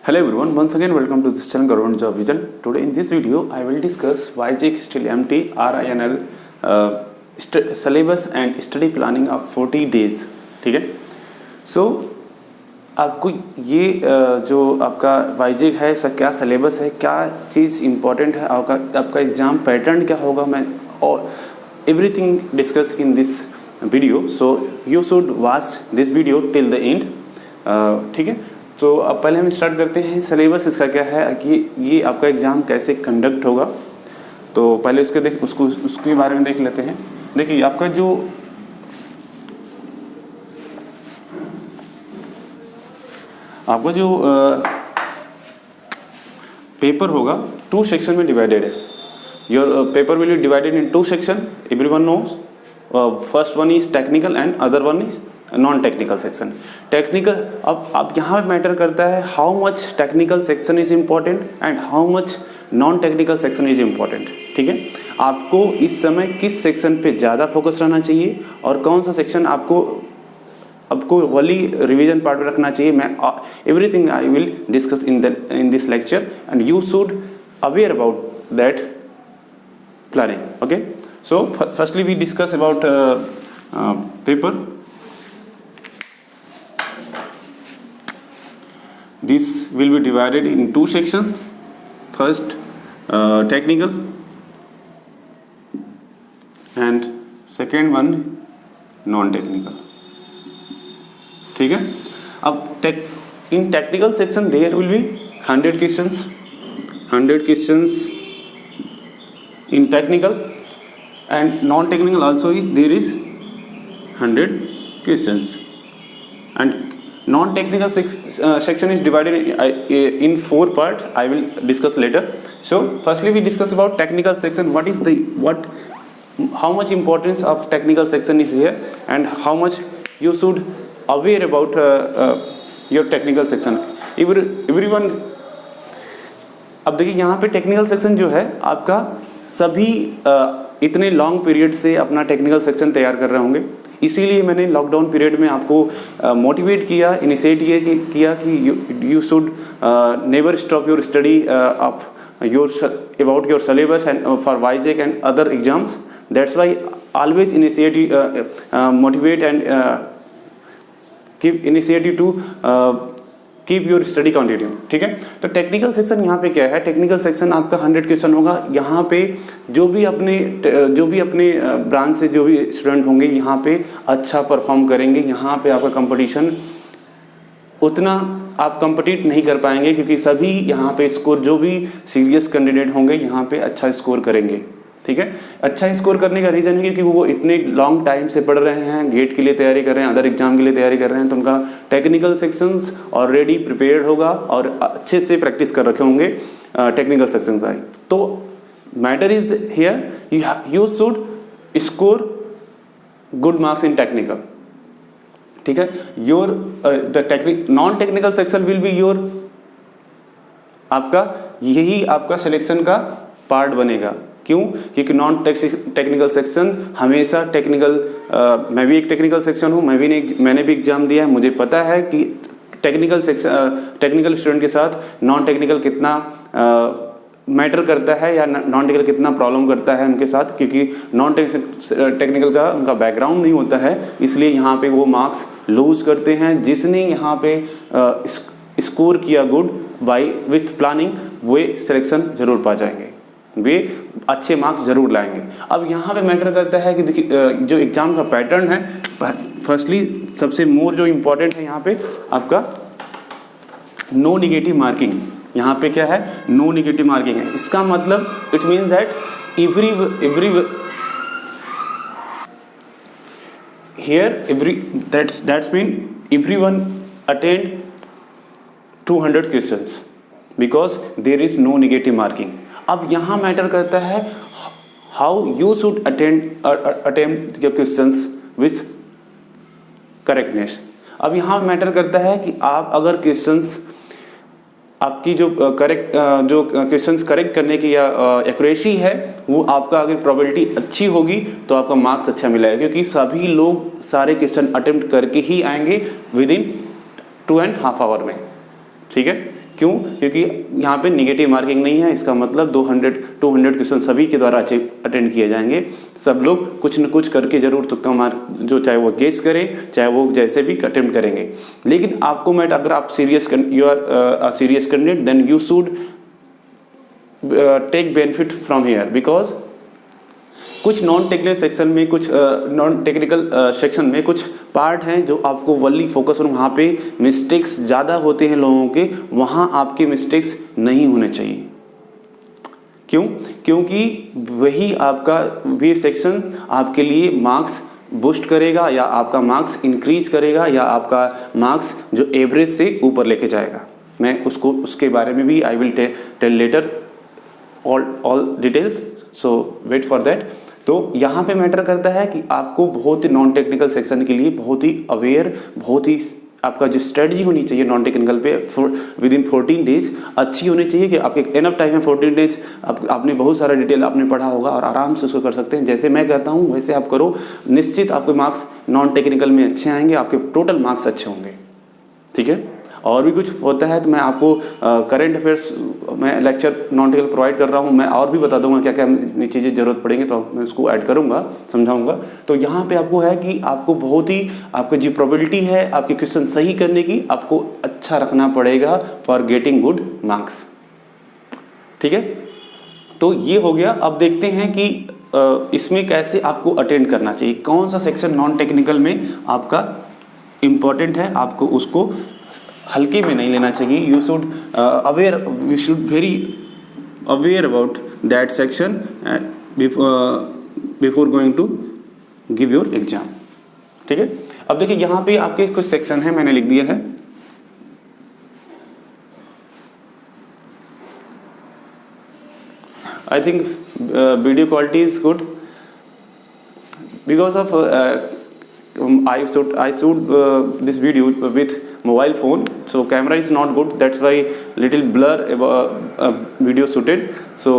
Hello everyone, once again welcome to this channel Government Job Vision. Today in this video I will discuss YJEE still MT RINL syllabus and study planning of 40 days. ठीक है, so आपको ये जो आपका YJEE है sir क्या syllabus है, क्या चीज़ इम्पोर्टेंट है, आपका एग्ज़ाम पैटर्न क्या होगा, मैं और everything discuss in this video. So you should watch this video till the end. ठीक है, तो अब पहले हम स्टार्ट करते हैं. सिलेबस इसका क्या है कि ये आपका एग्ज़ाम कैसे कंडक्ट होगा. तो पहले उसके बारे में देख लेते हैं. देखिए आपका जो पेपर होगा 2 सेक्शन में डिवाइडेड है. Your paper will be divided in 2 section. Everyone knows. First one is technical and other one is non technical section. Technical अब यहाँ पे मैटर करता है how much technical section is important and how much non technical section is important. ठीक है, आपको इस समय किस सेक्शन पे ज़्यादा फोकस रहना चाहिए और कौन सा सेक्शन आपको वही रिवीजन पार्ट में रखना चाहिए. मैं everything I will discuss in this lecture and you should aware about that planning. Okay, so firstly we discuss about paper. This will be divided in 2 sections. First, technical, and second one non-technical. ठीक है, अब in technical section there will be 100 questions. 100 questions in technical, and non-technical also there is 100 questions. And non-technical section is divided in 4 parts. I will discuss later. So firstly we discuss about technical section. How much importance of technical section is here and how much you should aware about your technical section. Everyone. अब देखिए यहाँ पे technical section जो है आपका सभी इतने long period से अपना टेक्निकल सेक्शन तैयार कर रहे होंगे. इसीलिए मैंने लॉकडाउन पीरियड में आपको मोटिवेट किया, इनिशिएट किया कि you should never stop your study about your syllabus and for YJEE and other exams. That's why always motivate and initiative to keep your study continue. ठीक है, तो टेक्निकल सेक्शन यहाँ पे क्या है. टेक्निकल सेक्शन आपका 100 क्वेश्चन होगा. यहाँ पे जो भी अपने ब्रांच से जो भी स्टूडेंट होंगे यहाँ पे अच्छा परफॉर्म करेंगे. यहाँ पे आपका कंपटीशन उतना आप कम्पीट नहीं कर पाएंगे क्योंकि सभी यहाँ पे स्कोर जो भी सीरियस कैंडिडेट होंगे यहाँ पे अच्छा स्कोर करेंगे. ठीक है, अच्छा स्कोर करने का रीज़न है क्योंकि वो इतने लॉन्ग टाइम से पढ़ रहे हैं, गेट के लिए तैयारी कर रहे हैं, अदर एग्जाम के लिए तैयारी कर रहे हैं, तो उनका टेक्निकल सेक्शंस ऑलरेडी प्रिपेयर्ड होगा और अच्छे से प्रैक्टिस कर रखे होंगे टेक्निकल सेक्शंस आए. तो matter is here you should score good marks in technical. ठीक है, your the non technical section will be your आपका यही आपका सिलेक्शन का पार्ट बनेगा. क्यों? क्योंकि नॉन टेक्निकल सेक्शन हमेशा मैं भी एक टेक्निकल सेक्शन हूँ, मैंने भी एग्जाम दिया है. मुझे पता है कि टेक्निकल स्टूडेंट के साथ नॉन टेक्निकल कितना मैटर करता है या नॉन टेक्निकल कितना प्रॉब्लम करता है उनके साथ, क्योंकि नॉन टेक्निकल का उनका बैकग्राउंड नहीं होता है. इसलिए यहाँ पे वो मार्क्स लूज करते हैं. जिसने यहाँ पे स्कोर किया गुड बाय विथ प्लानिंग वे सिलेक्शन जरूर पा जाएंगे, वे अच्छे मार्क्स जरूर लाएंगे. अब यहाँ पे मैटर करता है कि देखिए जो एग्ज़ाम का पैटर्न है, फर्स्टली सबसे मोर जो इम्पोर्टेंट है यहाँ पे आपका नो निगेटिव मार्किंग. यहाँ पे क्या है? नो निगेटिव मार्किंग है. इसका मतलब it means that that's mean everyone attend 200 questions because there is no negative marking. अब यहाँ मैटर करता है how you should attempt your questions with correctness. अब यहाँ मैटर करता है कि आप अगर क्वेश्चंस आपकी जो क्वेश्चंस करेक्ट करने की या एक्यूरेसी है वो आपका अगर प्रोबेबिलिटी अच्छी होगी तो आपका मार्क्स अच्छा मिलेगा, क्योंकि सभी लोग सारे क्वेश्चन अटेम्प्ट करके ही आएंगे विद इन 2.5 आवर में. ठीक है, क्यों? क्योंकि यहाँ पे निगेटिव मार्किंग नहीं है, इसका मतलब 200 क्वेश्चन सभी के द्वारा अटेंड किए जाएंगे। सब लोग कुछ न कुछ करके जरूर तुक्का मार, जो चाहे वो गेस करें, चाहे वो जैसे भी अटेम्प्ट करेंगे। लेकिन आपको मैं, अगर आप you are serious candidate, then you should take benefit from here, because कुछ नॉन टेक्निकल सेक्शन में, कुछ नॉन टेक्निकल सेक्शन में कुछ पार्ट हैं जो आपको वनली फोकस, और वहाँ पे मिस्टेक्स ज़्यादा होते हैं लोगों के, वहाँ आपके मिस्टेक्स नहीं होने चाहिए। क्यों? क्योंकि वही आपका वे सेक्शन आपके लिए मार्क्स बूस्ट करेगा, या आपका मार्क्स इंक्रीज करेगा, या आपका मार्क्स जो एवरेज से ऊपर लेके जाएगा। मैं उसके बारे में भी I will tell later all details, so wait for that. तो यहाँ पे मैटर करता है कि आपको बहुत ही नॉन टेक्निकल सेक्शन के लिए बहुत ही अवेयर, बहुत ही आपका जो स्ट्रेटजी होनी चाहिए नॉन टेक्निकल पे विद इन 14 डेज अच्छी होनी चाहिए, कि आपके एनफ टाइम है 14 डेज, आपने बहुत सारा डिटेल आपने पढ़ा होगा और आराम से उसको कर सकते हैं। जैसे मैं कहता हूँ वैसे आप करो, निश्चित आपके मार्क्स नॉन टेक्निकल में अच्छे आएंगे, आपके टोटल मार्क्स अच्छे होंगे। ठीक है, और भी कुछ होता है तो मैं आपको करंट अफेयर्स मैं लेक्चर नॉन टेक्निकल प्रोवाइड कर रहा हूँ, मैं और भी बता दूंगा क्या क्या चीज़ें ज़रूरत पड़ेंगी, तो मैं उसको ऐड करूँगा, समझाऊंगा। तो यहाँ पे आपको है कि आपको बहुत ही, आपकी जो प्रोबेबिलिटी है आपके क्वेश्चन सही करने की, आपको अच्छा रखना पड़ेगा फॉर गेटिंग गुड मार्क्स। ठीक है, तो ये हो गया। अब देखते हैं कि इसमें कैसे आपको अटेंड करना चाहिए, कौन सा सेक्शन नॉन टेक्निकल में आपका इम्पोर्टेंट है, आपको उसको हल्के में नहीं लेना चाहिए। You should we should very aware about that section before going to give your exam. ठीक है, अब देखिए यहाँ पे आपके कुछ सेक्शन है, मैंने लिख दिया है। I think video quality is good because of I shoot this video with mobile phone, so camera is not good, that's why little blur video shooted. So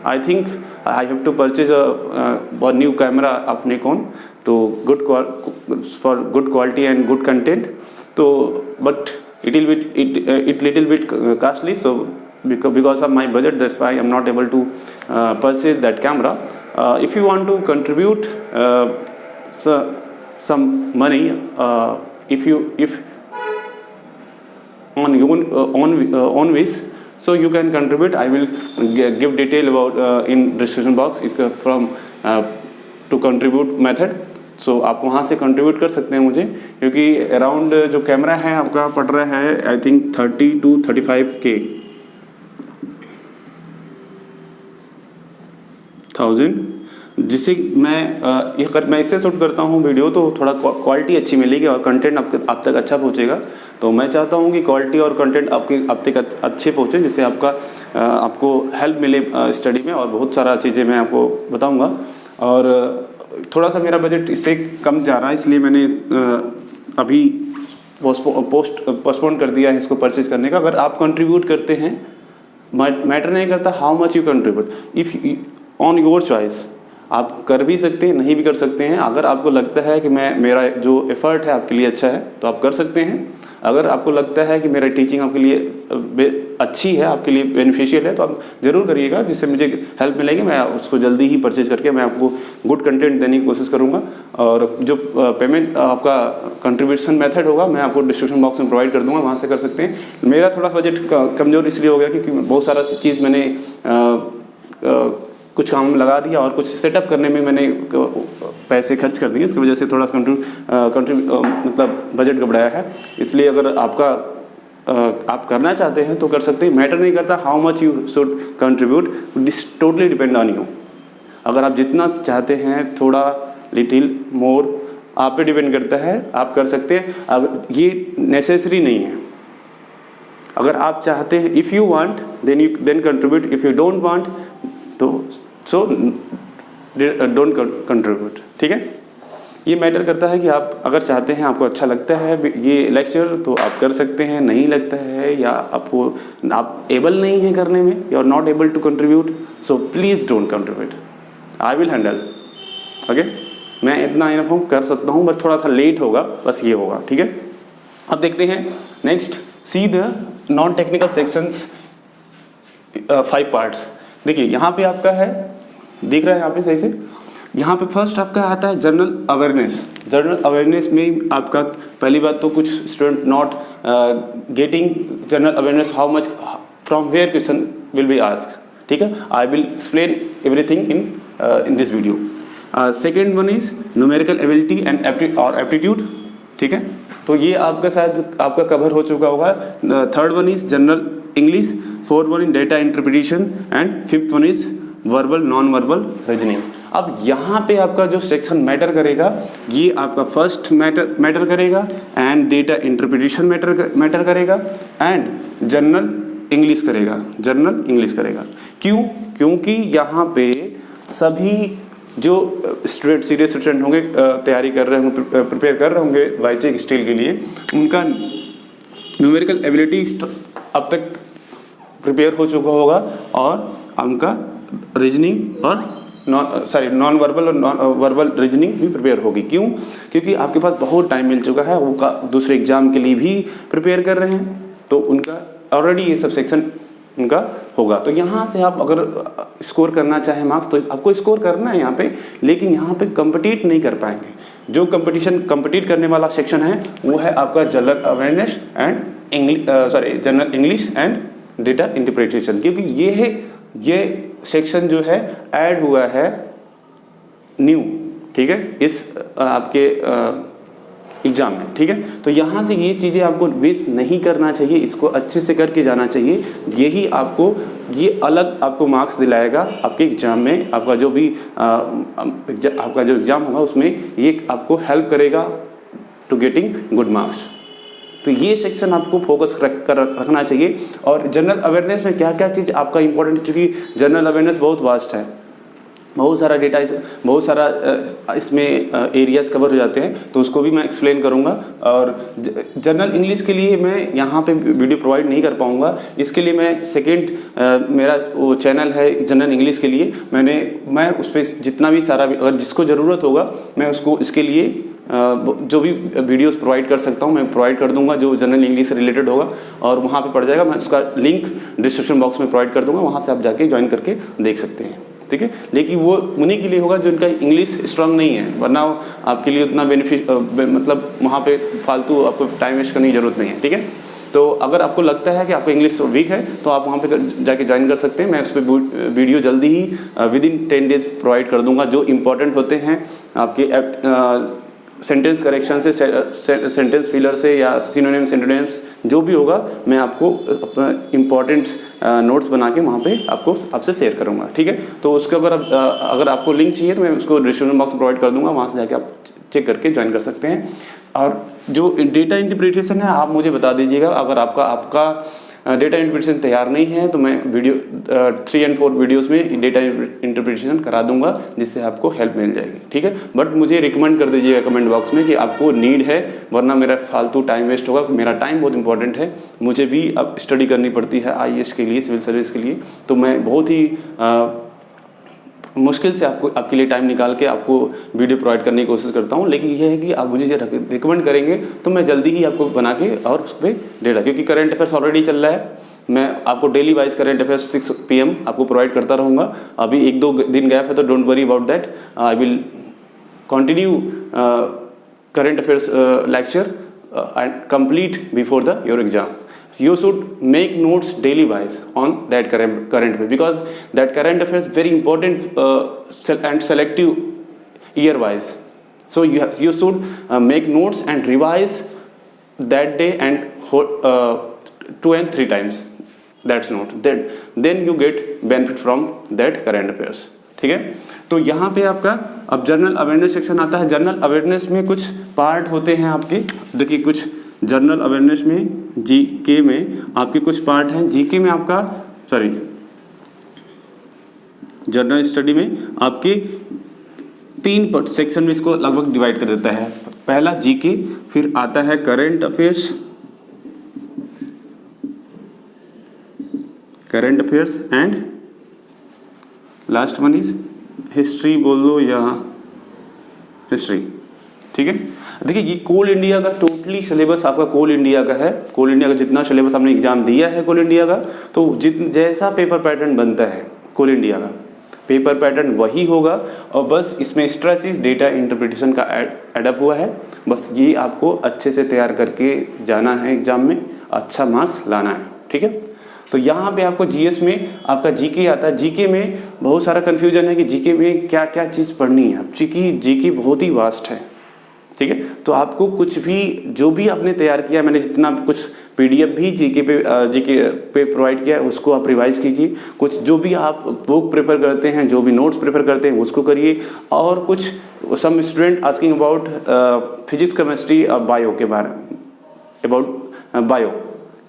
I think I have to purchase a new camera of Nikon to for good quality and good content. So but it little bit costly, so because of my budget, that's why I'm not able to purchase that camera. If you want to contribute some money, if on your own wish, so you can contribute. I will give detail about in description box from to contribute method. So आप वहाँ से contribute कर सकते हैं मुझे, क्योंकि around जो camera है आपका पड़ रहा है I think 30 to 35K thousand, जिससे मैं इससे शूट करता हूँ वीडियो, तो थोड़ा क्वालिटी अच्छी मिलेगी और कंटेंट आप तक अच्छा पहुँचेगा। तो मैं चाहता हूँ कि क्वालिटी और कंटेंट आप तक अच्छे पहुँचे, जिससे आपको हेल्प मिले स्टडी में, और बहुत सारा चीज़ें मैं आपको बताऊँगा। और थोड़ा सा मेरा बजट इससे कम जा रहा है, इसलिए मैंने अभी पोस्टपोन कर दिया है इसको परचेज करने का। अगर आप कंट्रीब्यूट करते हैं, मैटर नहीं करता how much you contribute, if on your choice, आप कर भी सकते हैं, नहीं भी कर सकते हैं। अगर आपको लगता है कि मेरा जो एफर्ट है आपके लिए अच्छा है, तो आप कर सकते हैं। अगर आपको लगता है कि मेरा टीचिंग आपके लिए अच्छी है, आपके लिए बेनिफिशियल है, तो आप ज़रूर करिएगा, जिससे मुझे हेल्प मिलेगी। मैं उसको जल्दी ही परचेज करके मैं आपको गुड कंटेंट देने की कोशिश करूँगा। और जो पेमेंट आपका कंट्रीब्यूशन मेथड होगा, मैं आपको डिस्क्रिप्शन बॉक्स में प्रोवाइड कर दूँगा, वहाँ से कर सकते हैं। मेरा थोड़ा बजट कमज़ोर इसलिए हो गया क्योंकि बहुत सारा चीज़ मैंने कुछ काम लगा दिया, और कुछ सेटअप करने में मैंने पैसे खर्च कर दिए, इसकी वजह से थोड़ा सा मतलब बजट गड़बड़ाया है। इसलिए अगर आप करना चाहते हैं तो कर सकते हैं, मैटर नहीं करता how much you should contribute, this totally depend on you. अगर आप जितना चाहते हैं, थोड़ा लिटिल मोर आप पे डिपेंड करता है, आप कर सकते हैं। अब ये नेसेसरी नहीं है। अगर आप चाहते हैं, if you want then contribute, if you don't want तो सो डोंट कंट्रीब्यूट। ठीक है, ये मैटर करता है कि आप अगर चाहते हैं, आपको अच्छा लगता है ये लेक्चर, तो आप कर सकते हैं। नहीं लगता है या आप एबल नहीं है करने में, you are not able to contribute, so please don't contribute, I will handle. Okay, मैं इतना इन्फॉर्म कर सकता हूँ, बट थोड़ा सा लेट होगा, बस ये होगा। ठीक है, अब देखते हैं next, see the non technical sections 5 parts. देखिए यहाँ पे आपका है, दिख रहा है यहाँ पे सही से, यहाँ पे फर्स्ट आपका आता है जनरल अवेयरनेस। जनरल अवेयरनेस में आपका पहली बात तो कुछ student not getting general awareness, how much from where question will be asked, ठीक है। I will explain everything in this video. Second one is numerical ability and aptitude, ठीक है, तो ये आपका शायद आपका कवर हो चुका होगा। Third one is general English, fourth one is data interpretation and fifth one is verbal non verbal reasoning. अब यहाँ पे आपका जो सेक्शन मैटर करेगा ये आपका फर्स्ट मैटर करेगा एंड डेटा इंटरप्रिटेशन मैटर करेगा एंड जनरल इंग्लिश करेगा, जनरल इंग्लिश करेगा। क्यों? क्योंकि यहाँ पे सभी जो स्टूडेंट सीरियस स्टूडेंट होंगे, तैयारी कर रहे होंगे, प्रिपेयर कर रहे होंगे वाइचेक स्टील के लिए, उनका न्यूमेरिकल एबिलिटी अब तक प्रिपेयर हो चुका होगा और उनका रीजनिंग और नॉन वर्बल और वर्बल रीजनिंग भी प्रिपेयर होगी। क्यों? क्योंकि आपके पास बहुत टाइम मिल चुका है, वो दूसरे एग्जाम के लिए भी प्रिपेयर कर रहे हैं, तो उनका ऑलरेडी ये सब सेक्शन उनका होगा। तो यहाँ से आप अगर स्कोर करना चाहें मार्क्स तो आपको स्कोर करना है यहाँ पे, लेकिन यहाँ पे कम्पिटिट नहीं कर पाएंगे। जो कम्पिटिट करने वाला सेक्शन है वो है आपका general awareness and general English and data interpretation, क्योंकि ये सेक्शन जो है ऐड हुआ है न्यू, ठीक है, इस आपके एग्जाम में, ठीक है। तो यहाँ से ये चीज़ें आपको मिस नहीं करना चाहिए, इसको अच्छे से करके जाना चाहिए। यही आपको ये अलग आपको मार्क्स दिलाएगा आपके एग्जाम में। आपका जो भी आपका जो एग्ज़ाम होगा उसमें ये आपको हेल्प करेगा टू गेटिंग गुड मार्क्स। तो ये सेक्शन आपको फोकस रखना चाहिए। और जनरल अवेयरनेस में क्या क्या चीज़ आपका इंपॉर्टेंट, चूँकि जनरल अवेयरनेस बहुत वास्ट है, बहुत सारा डेटा, बहुत सारा इसमें एरियाज़ कवर हो जाते हैं, तो उसको भी मैं एक्सप्लेन करूंगा। और जनरल इंग्लिश के लिए मैं यहाँ पे वीडियो प्रोवाइड नहीं कर पाऊंगा, इसके लिए मैं सेकंड मेरा वो चैनल है जनरल इंग्लिश के लिए, मैं उस पर जितना भी सारा, अगर जिसको ज़रूरत होगा मैं उसको इसके लिए जो भी वीडियोस प्रोवाइड कर सकता हूँ मैं प्रोवाइड कर दूंगा, जो जनरल इंग्लिश से रिलेटेड होगा, और वहाँ पे पड़ जाएगा। मैं उसका लिंक डिस्क्रिप्शन बॉक्स में प्रोवाइड कर दूंगा, वहाँ से आप जाके ज्वाइन करके देख सकते हैं, ठीक है। लेकिन वो उन्हीं के लिए होगा जो इनका इंग्लिश स्ट्रांग नहीं है, वरना आपके लिए उतना मतलब वहाँ पे फालतू आपको टाइम वेस्ट करने की ज़रूरत नहीं है, ठीक है। तो अगर आपको लगता है कि आपका इंग्लिश वीक है तो आप वहाँ पे जाके ज्वाइन कर सकते हैं। मैं उस पर वीडियो जल्दी ही विदिन 10 डेज प्रोवाइड कर दूँगा, जो इंपॉर्टेंट होते हैं आपके सेंटेंस करेक्शन से, सेंटेंस फिलर से, या सिनोनिम्स एंटोनिम्स जो भी होगा, मैं आपको अपना इम्पॉर्टेंट नोट्स बना के वहाँ पे आपसे शेयर करूँगा, ठीक है। तो उसके अगर आपको लिंक चाहिए तो मैं उसको डिस्क्रिप्शन बॉक्स में प्रोवाइड कर दूँगा, वहाँ से जाके आप चेक करके ज्वाइन कर सकते हैं। और जो डेटा इंटरप्रिटेशन है आप मुझे बता दीजिएगा, अगर आपका डेटा इंटरप्रिटेशन तैयार नहीं है तो मैं वीडियो 3 और 4 वीडियोस में डेटा इंटरप्रिटेशन करा दूंगा, जिससे आपको हेल्प मिल जाएगी, ठीक है। बट मुझे रिकमेंड कर दीजिएगा कमेंट बॉक्स में कि आपको नीड है, वरना मेरा फालतू टाइम वेस्ट होगा। मेरा टाइम बहुत इंपॉर्टेंट है, मुझे भी अब स्टडी करनी पड़ती है IAS के लिए, सिविल सर्विस के लिए, तो मैं बहुत ही मुश्किल से आपके लिए टाइम निकाल के आपको वीडियो प्रोवाइड करने की कोशिश करता हूँ। लेकिन ये है कि आप मुझे रिकमेंड करेंगे तो मैं जल्दी ही आपको बना के और उस पर डेटा, क्योंकि करंट अफेयर्स ऑलरेडी चल रहा है, मैं आपको daily wise current affairs 6 PM आपको प्रोवाइड करता रहूँगा। अभी 1-2 दिन गैप है तो don't worry about that, I will continue current affairs lecture and complete before your exam. You should make notes daily wise on that current affair, because that current affair is very important and selective year wise. So you should make notes and revise that day and 2 and 3 times that's note. Then you get benefit from that current affairs. ठीक है. तो यहाँ पे आपका अब general awareness section आता है. General awareness में कुछ पार्ट होते हैं आपके. देखिए कुछ जनरल अवेयरनेस में जीके में आपके कुछ पार्ट हैं. जीके में आपका जनरल स्टडी में आपके 3 सेक्शन में इसको लगभग डिवाइड कर देता है. पहला जीके, फिर आता है current affairs and last one is history बोल लो या हिस्ट्री. ठीक है. देखिए ये कोल इंडिया का टोटली सिलेबस आपका कोल इंडिया का है। कोल इंडिया का जितना सिलेबस आपने एग्जाम दिया है कोल इंडिया का, तो जैसा पेपर पैटर्न बनता है कोल इंडिया का पेपर पैटर्न वही होगा, और बस इसमें एक्स्ट्रा चीज़ डेटा इंटरप्रिटेशन का एडअप हुआ है। बस ये आपको अच्छे से तैयार करके जाना है एग्जाम में, अच्छा मार्क्स लाना है, ठीक है। तो यहाँ पे आपको जीएस में आपका जीके आता है। जीके में बहुत सारा कन्फ्यूजन है कि जीके में क्या क्या चीज़ पढ़नी है। जीके बहुत ही वास्ट है, ठीक है। तो आपको कुछ भी जो भी आपने तैयार किया, मैंने जितना कुछ पीडीएफ भी जीके पे प्रोवाइड किया है उसको आप रिवाइज कीजिए। कुछ जो भी आप बुक प्रेफर करते हैं, जो भी नोट्स प्रेफर करते हैं उसको करिए। और कुछ some student asking about physics chemistry और बायो के बारे में, अबाउट बायो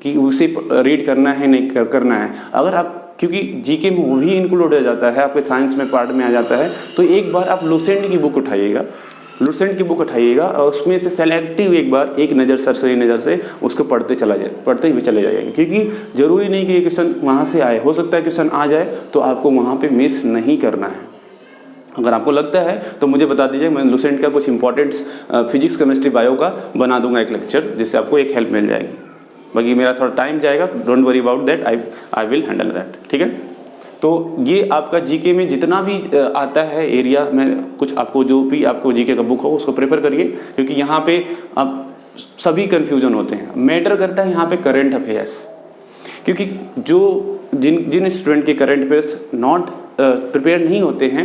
कि उसे रीड करना है नहीं करना है। अगर आप, क्योंकि जीके में वो भी इंक्लूड हो जाता है, आपके साइंस में पार्ट में आ जाता है, तो एक बार आप लुसेंट की बुक उठाइएगा, लुसेंट की बुक उठाइएगा और उसमें से सेलेक्टिव एक बार एक नज़र सरसरी नज़र से उसको पढ़ते हुए चले जाइएगा। क्योंकि ज़रूरी नहीं कि ये क्वेश्चन वहाँ से आए, हो सकता है क्वेश्चन आ जाए तो आपको वहाँ पे मिस नहीं करना है। अगर आपको लगता है तो मुझे बता दीजिए, मैं लुसेंट का कुछ इंपॉर्टेंट फिजिक्स केमिस्ट्री बायो का बना दूंगा एक लेक्चर, जिससे आपको एक हेल्प मिल जाएगी। बाकी मेरा थोड़ा टाइम जाएगा, don't worry about that, I will handle that, ठीक है। तो ये आपका जीके में जितना भी आता है एरिया में, कुछ आपको जो भी आपको जीके का बुक हो उसको प्रेफर करिए, क्योंकि यहाँ पे आप सभी कन्फ्यूजन होते हैं। मैटर करता है यहाँ पे करंट अफेयर्स, क्योंकि जो जिन स्टूडेंट के करंट अफेयर्स नॉट प्रिपेयर नहीं होते हैं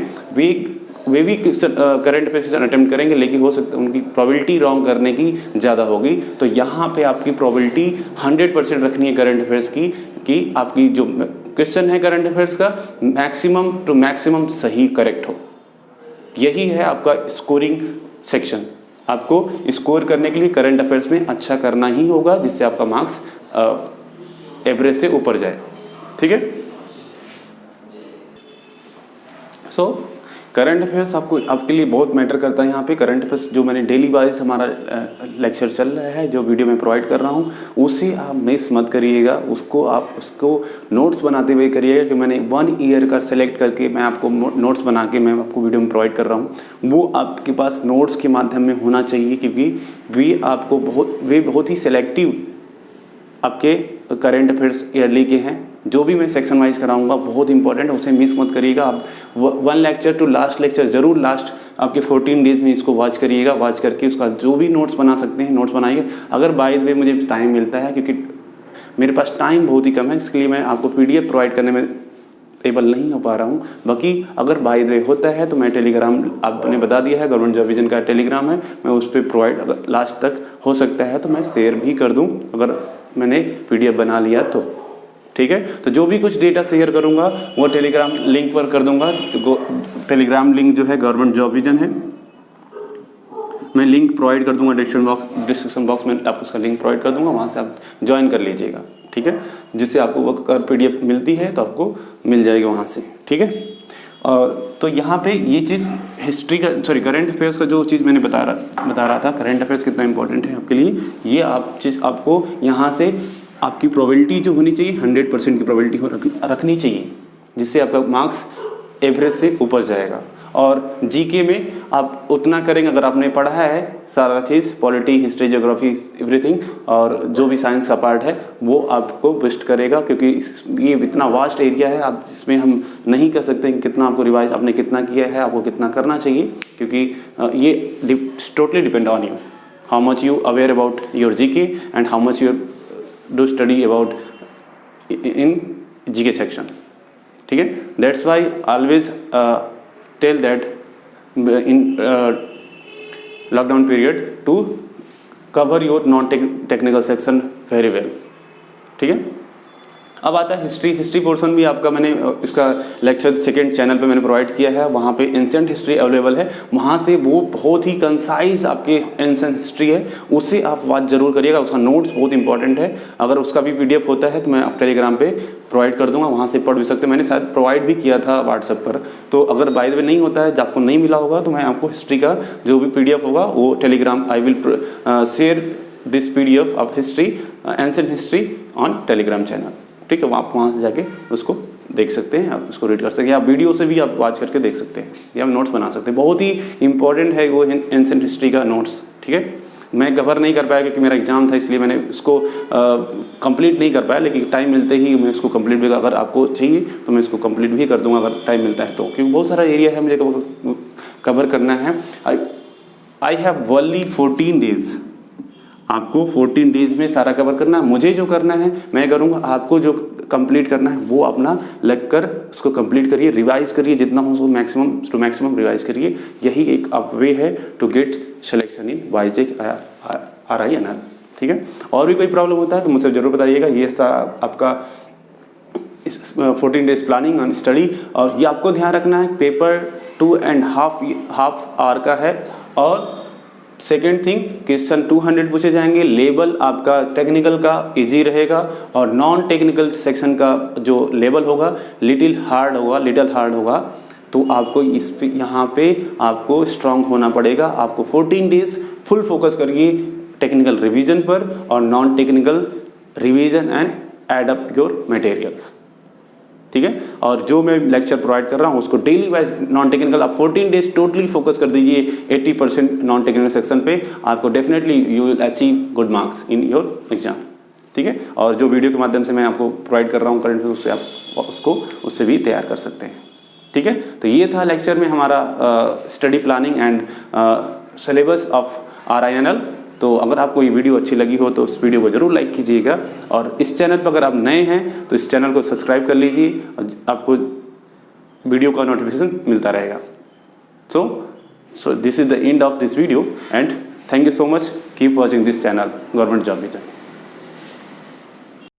वे भी करंट अफेयर्स अटेम्प्ट करेंगे, लेकिन हो सकता है उनकी प्रोबेबिलिटी रॉन्ग करने की ज़्यादा होगी। तो यहाँ पे आपकी प्रोबेबिलिटी 100% रखनी है करंट अफेयर्स की, कि आपकी जो क्वेश्चन है करंट अफेयर्स का मैक्सिमम टू मैक्सिमम सही करेक्ट हो। यही है आपका स्कोरिंग सेक्शन। आपको स्कोर करने के लिए करंट अफेयर्स में अच्छा करना ही होगा, जिससे आपका मार्क्स एवरेज से ऊपर जाए, ठीक है। सो करंट अफेयर्स आपके लिए बहुत मैटर करता है। यहाँ पे करंट अफेयर्स जो मैंने डेली बेसिस हमारा लेक्चर चल रहा है, जो वीडियो में प्रोवाइड कर रहा हूँ, उसे आप मिस मत करिएगा। उसको नोट्स बनाते हुए करिएगा, कि मैंने 1 ईयर का सेलेक्ट करके मैं आपको नोट्स बना के मैं आपको वीडियो में प्रोवाइड कर रहा हूँ। वो आपके पास नोट्स के माध्यम में होना चाहिए, क्योंकि वे बहुत ही सेलेक्टिव आपके करंट अफेयर्स ईयरली के हैं। जो भी मैं सेक्शन वाइज कराऊंगा बहुत इंपॉर्टेंट है, उसे मिस मत करिएगा। आप 1 लेक्चर टू लास्ट लेक्चर जरूर लास्ट आपके 14 डेज में इसको वॉच करिएगा। वॉच करके उसका जो भी नोट्स बना सकते हैं नोट्स बनाइए। अगर बाय द वे मुझे टाइम मिलता है, क्योंकि मेरे पास टाइम बहुत ही कम है, इसके लिए मैं आपको पीडीएफ प्रोवाइड करने में एबल नहीं हो पा रहा हूँ। बाकी अगर बाय द वे होता है तो मैं टेलीग्राम, आपने बता दिया है गवर्नमेंट जॉब विजन का टेलीग्राम है, मैं उस पर प्रोवाइड अगर लास्ट तक हो सकता है तो मैं शेयर भी कर दूँ, अगर मैंने पीडीएफ बना लिया तो, ठीक है। तो जो भी कुछ डेटा शेयर करूंगा वो टेलीग्राम लिंक पर कर दूंगा। तो टेलीग्राम लिंक जो है गवर्नमेंट जॉब विजन है, मैं लिंक प्रोवाइड कर दूंगा डिस्क्रिप्शन बॉक्स में, आपको उसका लिंक प्रोवाइड कर दूंगा, वहाँ से आप ज्वाइन कर लीजिएगा, ठीक है। जिससे आपको वो पीडीएफ मिलती है तो आपको मिल जाएगी वहाँ से, ठीक है। और तो यहाँ पे ये चीज़ हिस्ट्री का करंट अफेयर्स का जो चीज़ मैंने बता रहा था, करंट अफेयर्स कितना इंपॉर्टेंट है आपके लिए, ये आप चीज़ आपको यहाँ से आपकी प्रोबेबिलिटी जो होनी चाहिए 100% की प्रोबेबिलिटी रखनी चाहिए, जिससे आपका मार्क्स एवरेज से ऊपर जाएगा। और जीके में आप उतना करेंगे, अगर आपने पढ़ा है सारा चीज़, पॉलिटी, हिस्ट्री, ज्योग्राफी, एवरीथिंग, और जो भी साइंस का पार्ट है वो आपको बूस्ट करेगा, क्योंकि ये इतना वास्ट एरिया है, आप इसमें हम नहीं कह सकते कि कितना आपको रिवाइज आपने कितना किया है, आपको कितना करना चाहिए, क्योंकि ये totally depend on you, how much you aware about your GK and how much you do study about in GK section, ठीक है। That's why always tell that in lockdown period to cover your non-technical section very well, ठीक है। अब आता है history portion भी आपका, मैंने इसका लेक्चर सेकंड चैनल पे मैंने प्रोवाइड किया है, वहाँ पे एंशिएंट हिस्ट्री अवेलेबल है, वहाँ से वो बहुत ही कंसाइज आपके एंशिएंट हिस्ट्री है, उससे आप बात जरूर करिएगा, उसका नोट्स बहुत इंपॉर्टेंट है। अगर उसका भी पीडीएफ होता है तो मैं आप टेलीग्राम पे प्रोवाइड कर दूंगा, वहाँ से पढ़ भी सकते हैं, मैंने शायद प्रोवाइड भी किया था व्हाट्सएप पर। तो अगर बाय द वे नहीं होता है, जब आपको नहीं मिला होगा, तो मैं आपको हिस्ट्री का जो भी पीडीएफ होगा वो Telegram, I will share this PDF of history, ancient history on Telegram channel, ठीक है। आप वहाँ से जाके उसको देख सकते हैं, आप उसको रीड कर सकते हैं, या वीडियो से भी आप वॉच करके देख सकते हैं, या नोट्स बना सकते हैं। बहुत ही इंपॉर्टेंट है वो एंशिएंट हिस्ट्री का नोट्स, ठीक है। मैं कवर नहीं कर पाया क्योंकि मेरा एग्जाम था, इसलिए मैंने इसको कंप्लीट नहीं कर पाया, लेकिन टाइम मिलते ही मैं इसको कंप्लीट भी, अगर आपको चाहिए तो मैं इसको कंप्लीट भी कर दूंगा अगर टाइम मिलता है तो, क्योंकि बहुत सारा एरिया है मुझे कवर करना है। आई हैव ओनली 14 डेज, आपको 14 डेज में सारा कवर करना है। मुझे जो करना है मैं करूँगा, आपको जो कंप्लीट करना है वो अपना लग कर उसको कंप्लीट करिए, रिवाइज करिए, जितना हो सो मैक्सिमम टू मैक्सिमम रिवाइज करिए। यही एक वे है to get selection in Vizag RINL, ठीक है। और भी कोई प्रॉब्लम होता है तो मुझसे ज़रूर बताइएगा। ये सा आपका 14 डेज प्लानिंग ऑन स्टडी, और ये आपको ध्यान रखना है पेपर 2.5 आवर का है। और सेकेंड थिंग, क्वेश्चन 200 पूछे जाएंगे, लेवल आपका टेक्निकल का इजी रहेगा, और नॉन टेक्निकल सेक्शन का जो लेवल होगा लिटिल हार्ड होगा। तो आपको इस पे यहाँ पे आपको स्ट्रांग होना पड़ेगा। आपको 14 डेज फुल फोकस करिए टेक्निकल रिवीजन पर और non technical revision and add up your materials, ठीक है। और जो मैं लेक्चर प्रोवाइड कर रहा हूँ उसको डेली वाइज नॉन टेक्निकल आप 14 डेज टोटली फोकस कर दीजिए 80% नॉन टेक्निकल सेक्शन पे, आपको definitely you will achieve good marks in your exam, ठीक है। और जो वीडियो के माध्यम से मैं आपको प्रोवाइड कर रहा हूँ करंट, उससे आप उससे भी तैयार कर सकते हैं, ठीक है। तो ये था लेक्चर में हमारा study planning and syllabus of RINL। तो अगर आपको ये वीडियो अच्छी लगी हो तो उस वीडियो को ज़रूर लाइक कीजिएगा, और इस चैनल पर अगर आप नए हैं तो इस चैनल को सब्सक्राइब कर लीजिए, और आपको वीडियो का नोटिफिकेशन मिलता रहेगा। So this is the end of this video and thank you so much, keep watching this channel government job vision.